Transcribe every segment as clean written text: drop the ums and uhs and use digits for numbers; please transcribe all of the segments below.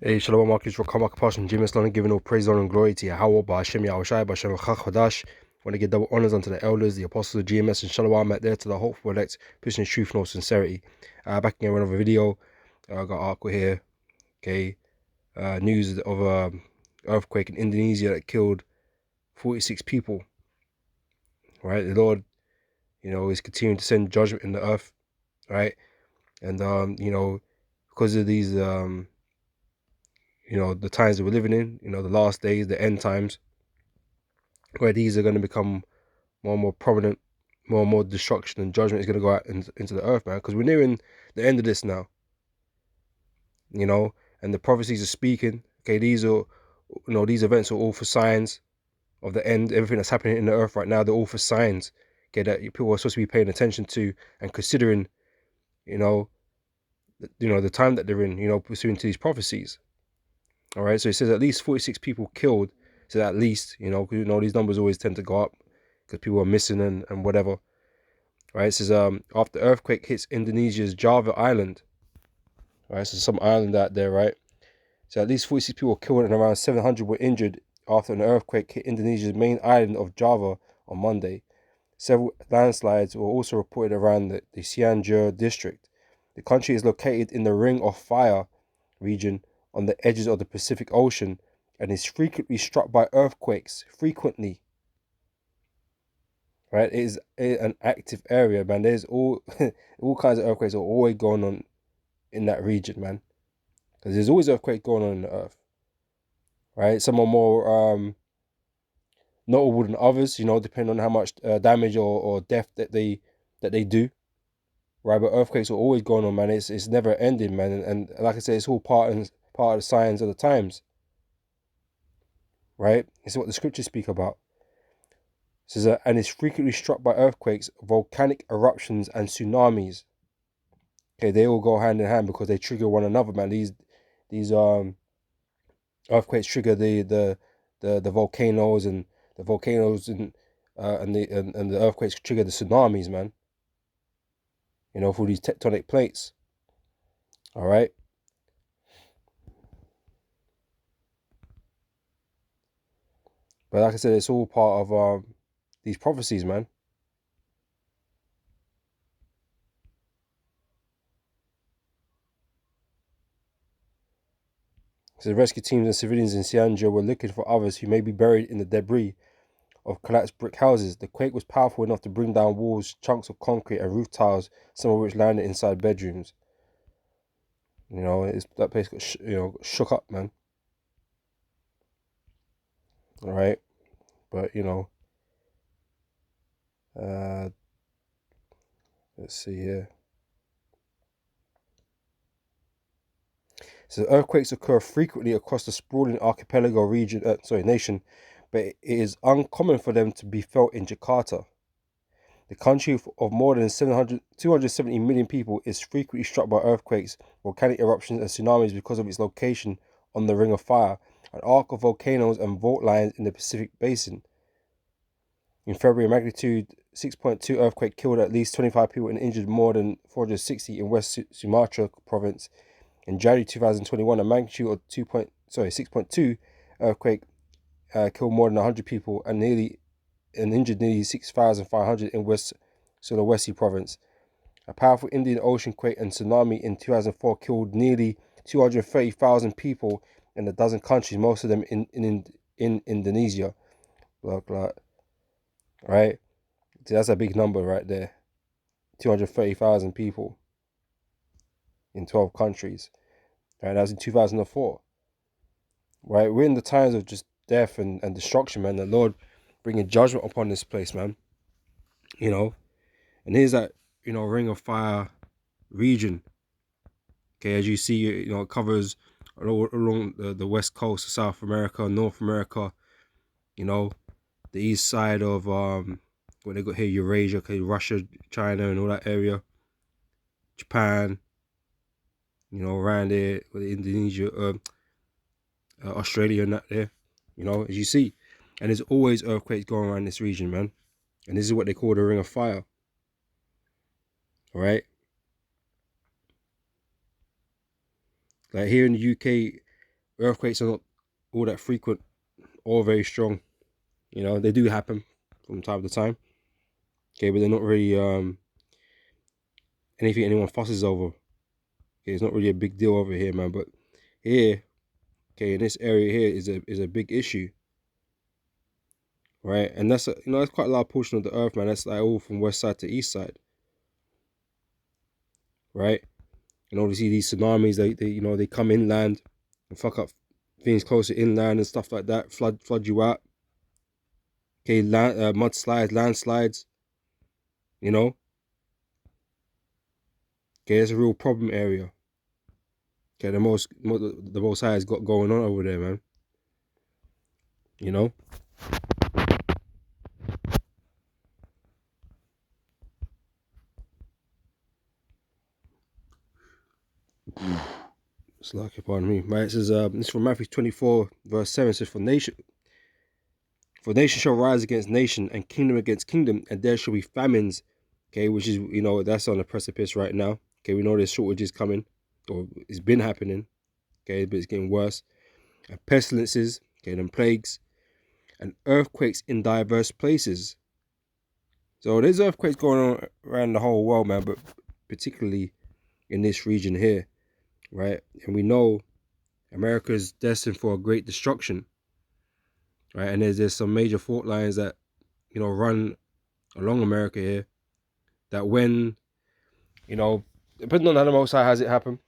Hey, Shalom Marcus, Rakamak Passion, James London, giving all praise, honor, and glory to Yahweh, Ba'ashem Yahushai, Ba'ashem Chachadash. Want to give double honors unto the elders, the apostles of GMS, and Shalom out there to the hopeful elect, pushing truth and all sincerity. Back again with another video. I got Aqua here. Okay, news of earthquake in Indonesia that killed 46 people. Right, the Lord, is continuing to send judgment in the earth. Right, and because of these, the times that we're living in, the last days, the end times, where these are going to become more and more prominent, more and more destruction and judgment is going to go out into the earth, man, because we're nearing the end of this now, and the prophecies are speaking. Okay, these events are all for signs of the end. Everything that's happening in the earth right now, they're all for signs, okay, that people are supposed to be paying attention to and considering, the time that they're in, pursuing to these prophecies. All right, so it says at least 46 people killed. So at least, these numbers always tend to go up because people are missing and whatever. Right, it says after earthquake hits Indonesia's Java Island. Right, so some island out there, right? So at least 46 people were killed and around 700 were injured after an earthquake hit Indonesia's main island of Java on Monday. Several landslides were also reported around the Cianjur district. The country is located in the Ring of Fire region on the edges of the Pacific Ocean and is frequently struck by earthquakes. Right, it is an active area, man. There's all kinds of earthquakes are always going on in that region, man. Because there's always earthquakes going on in the earth, right? Some are more notable than others, depending on how much damage or death that they do, right? But earthquakes are always going on, man. It's never ending, man. And like I said, it's all part of the signs of the times, right? It's what the scriptures speak about. It says, and is frequently struck by earthquakes, volcanic eruptions, and tsunamis. Okay, they all go hand in hand because they trigger one another, man. These earthquakes trigger the volcanoes, and the volcanoes and the earthquakes trigger the tsunamis, man. For these tectonic plates. All right. But like I said, it's all part of these prophecies, man. So the rescue teams and civilians in Cianjur were looking for others who may be buried in the debris of collapsed brick houses. The quake was powerful enough to bring down walls, chunks of concrete, and roof tiles, some of which landed inside bedrooms. That place got shook up, man. All right, but let's see here. So earthquakes occur frequently across the sprawling archipelago nation, but it is uncommon for them to be felt in Jakarta. The country of more than 270 million people is frequently struck by earthquakes, volcanic eruptions, and tsunamis because of its location on the Ring of Fire, an arc of volcanoes and fault lines in the Pacific Basin. In February, a magnitude 6.2 earthquake killed at least 25 people and injured more than 460 in West Sumatra province. In January 2021, a magnitude of 6.2 earthquake killed more than 100 people and injured nearly 6,500 in West Sulawesi province. A powerful Indian Ocean quake and tsunami in 2004 killed nearly 230,000 people in a dozen countries, most of them in Indonesia. Right? So that's a big number right there. 230,000 people in 12 countries. Right? That was in 2004. Right? We're in the times of just death and destruction, man. The Lord bringing judgment upon this place, man. And here's that, Ring of Fire region. Okay, as you see, it covers along the west coast of South America, North America, the east side of what they got here, Eurasia, okay, Russia, China, and all that area, Japan, around there with Indonesia, Australia, and that there, as you see, and there's always earthquakes going around this region, man, and this is what they call the Ring of Fire. All right, like here in the UK, earthquakes are not all that frequent or very strong. You know, they do happen from time to time. Okay, but they're not really anything anyone fusses over. Okay, it's not really a big deal over here, man. But here, okay, in this area here is a big issue, right? And that's that's quite a large portion of the earth, man. That's like all from west side to east side, right? And obviously these tsunamis, they come inland and fuck up things closer inland and stuff like that. Flood you out. Okay, mudslides, landslides. You know, okay, it's a real problem area. Okay, the most high has got going on over there, man. You know. It's like, pardon me. Right, it says this is from Matthew 24 verse 7. It says, for nation shall rise against nation and kingdom against kingdom, and there shall be famines. Okay, which is, that's on the precipice right now. Okay, we know there's shortages coming, or it's been happening. Okay, but it's getting worse. And pestilences, okay, and plagues, and earthquakes in diverse places. So there's earthquakes going on around the whole world, man, but particularly in this region here, right? And we know America is destined for a great destruction, right? And there's some major fault lines that, run along America here, that when, depending on how the Most High has it happen,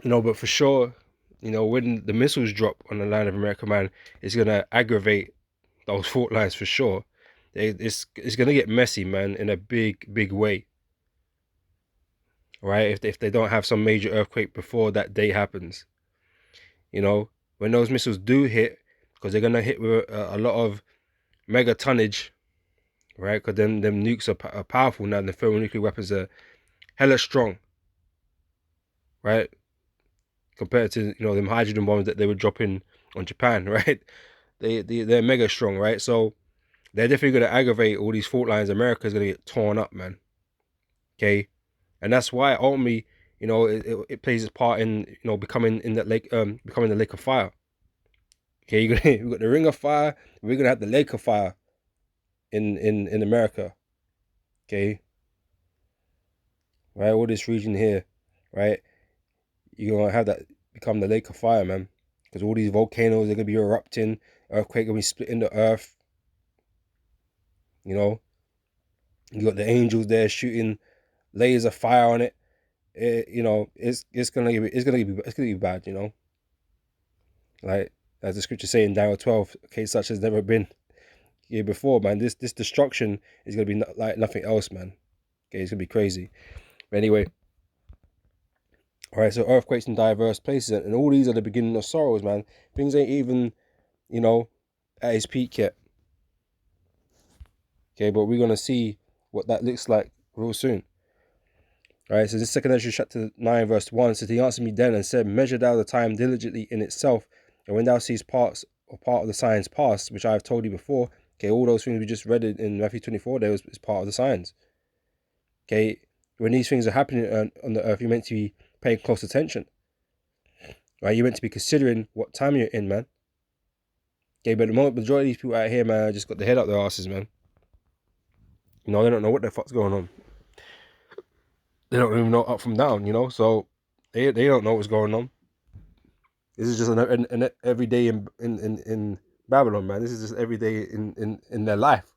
but for sure, when the missiles drop on the land of America, man, it's gonna aggravate those fault lines for sure. It's gonna get messy, man, in a big way, right? If they don't have some major earthquake before that day happens, when those missiles do hit, because they're gonna hit with a lot of mega tonnage, right? Because them nukes are powerful now. The thermonuclear weapons are hella strong, right? Compared to them hydrogen bombs that they were dropping on Japan, right? They're mega strong, right? So they're definitely going to aggravate all these fault lines. America's going to get torn up, man. Okay, and that's why ultimately, it plays its part in becoming in that lake, becoming the lake of fire. Okay, we got the ring of fire. We're gonna have the lake of fire in America. Okay, right, all this region here, right? You're gonna have that become the lake of fire, man. Because all these volcanoes are gonna be erupting, earthquake gonna be splitting the earth. You got the angels there shooting layers of fire on it. It's gonna be bad. Like as the scripture say in Daniel 12, okay, such has never been here before, man. This destruction is gonna be like nothing else, man. Okay, it's gonna be crazy. But anyway. All right, so earthquakes in diverse places, and all these are the beginning of sorrows, man. Things ain't even, at its peak yet. Okay, but we're gonna see what that looks like real soon. All right, so this 2 Ezra chapter 9 verse 1 says, he answered me then and said, measure thou the time diligently in itself, and when thou seest part of the signs past, which I have told you before, okay, all those things we just read in Matthew 24, there is part of the signs. Okay, when these things are happening on the earth, you're meant to be paying close attention. Right, you're meant to be considering what time you're in, man. Okay, but the majority of these people out here, man, just got their head up their asses, man. They don't know what the fuck's going on. They don't even know up from down, so they don't know what's going on. This is just an everyday in Babylon, man. This is just every day in their life.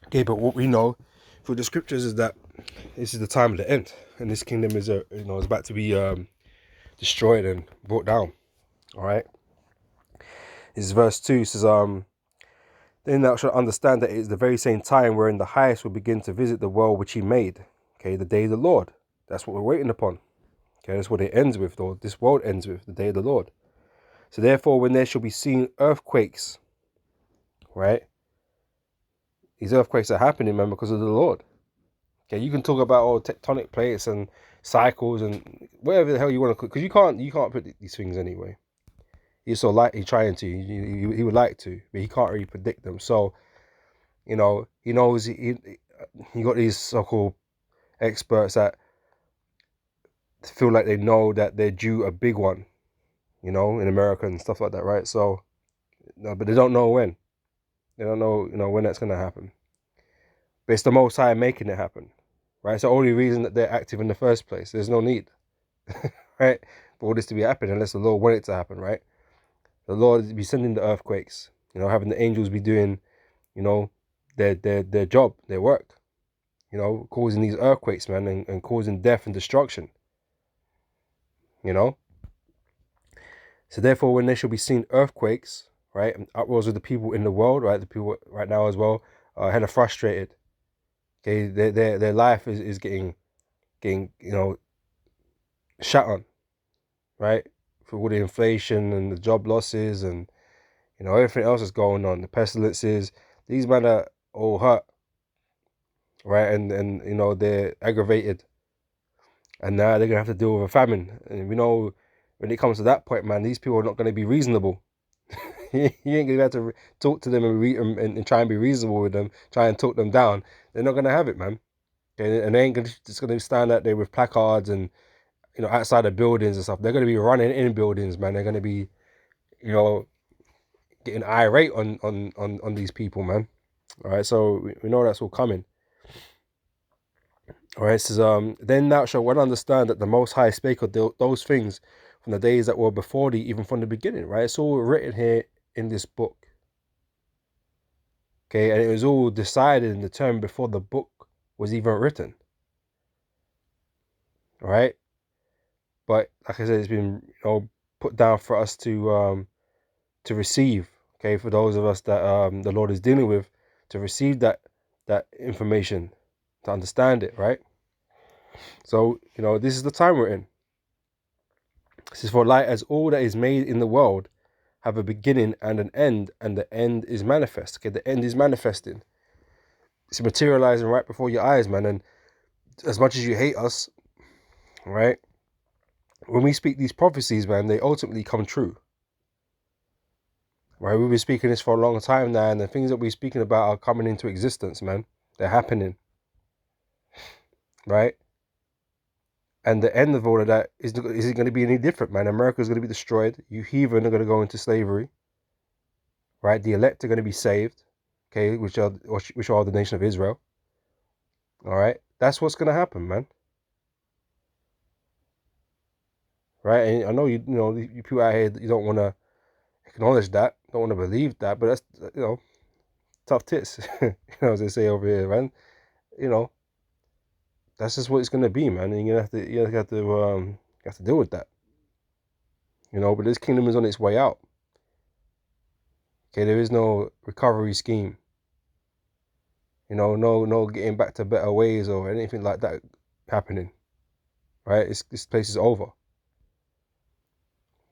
Okay, but what we know through the scriptures is that this is the time of the end, and this kingdom is is about to be destroyed and brought down. All right. This is verse 2. It says, then thou shalt understand that it is the very same time wherein the highest will begin to visit the world which he made. Okay, the day of the Lord. That's what we're waiting upon. Okay, that's what it ends with, or this world ends with, the day of the Lord. So therefore, when there shall be seen earthquakes, right? These earthquakes are happening, man, because of the Lord. Okay, you can talk about all tectonic plates and cycles and whatever the hell you want to, because you can't predict these things anyway. He's trying to, he would like to, but he can't really predict them. So, he knows he got these so-called experts that feel like they know that they're due a big one, you know, in America and stuff like that, right? So, no, but they don't know when. They don't know, you know, when that's gonna happen. But it's the Most High making it happen, right? It's the only reason that they're active in the first place. There's no need, right, for all this to be happening unless the Lord wanted it to happen, right? The Lord be sending the earthquakes, you know, having the angels be doing, you know, their job, their work, you know, causing these earthquakes, man, and causing death and destruction, you know. So therefore, when there shall be seen earthquakes, right, and uproars of the people in the world, right, the people right now as well, are hella frustrated. Okay, their life is getting you know, shut on, right, for all the inflation and the job losses and, you know, everything else that's going on, the pestilences. These men are all hurt, right, and you know, they're aggravated, and now they're gonna have to deal with a famine. And we know when it comes to that point, man, these people are not gonna be reasonable. You ain't gonna have to talk to them and try and be reasonable with them, try and talk them down. They're not gonna have it, man. And they ain't just gonna stand out there with placards and, you know, outside of buildings and stuff. They're gonna be running in buildings, man. They're gonna be, you know, getting irate on these people, man. All right, so we know that's all coming. All right, it says, then thou shalt well understand that the Most High spake of those things from the days that were before thee, even from the beginning. Right, it's all written here in this book. Okay, and it was all decided and determined before the book was even written. All right, but like I said, it's been, you know, put down for us to receive. Okay, for those of us that the Lord is dealing with, to receive that information, to understand it, right? So, you know, this is the time we're in. This is for light as all that is made in the world have a beginning and an end, and the end is manifest. Okay, the end is manifesting. It's materializing right before your eyes, man. And as much as you hate us, right, when we speak these prophecies, man, they ultimately come true. Right, we've been speaking this for a long time now, and the things that we're speaking about are coming into existence, man. They're happening, right? And the end of all of that isn't going to be any different, man. America's going to be destroyed. You heathen are going to go into slavery, right? The elect are going to be saved, okay, which are the nation of Israel. All right, that's what's going to happen, man. Right, and I know you know, you people out here, you don't want to acknowledge that, don't want to believe that, but that's, you know, tough tits, you know, as they say over here, man. You know, that's just what it's going to be, man. And you're gonna have to deal with that, you know. But this kingdom is on its way out. Okay, there is no recovery scheme. You know, no getting back to better ways or anything like that happening. Right? This place is over.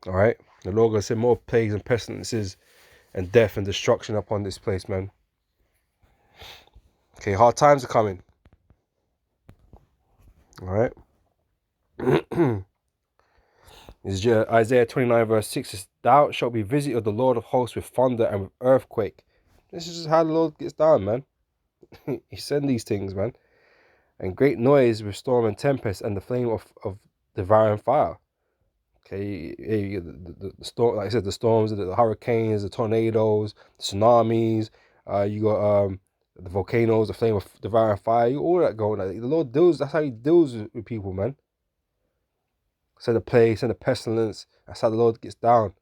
All right? The Lord gonna send more plagues and pestilences and death and destruction upon this place, man. Okay, hard times are coming. All right? This is Isaiah 29 verse 6 says, thou shalt be visited of the Lord of hosts with thunder and with earthquake. This is just how the Lord gets down, man. He sent these things, man. And great noise with storm and tempest and the flame of devouring fire. Okay, the storm, like I said, the storms, the hurricanes, the tornadoes, the tsunamis. You got the volcanoes, the flame of devouring fire. All that going on. The Lord deals. That's how He deals with people, man. Send a plague, send a pestilence. That's how the Lord gets down.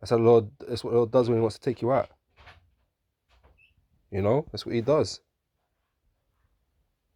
That's how the Lord. That's what the Lord does when He wants to take you out. You know, that's what He does.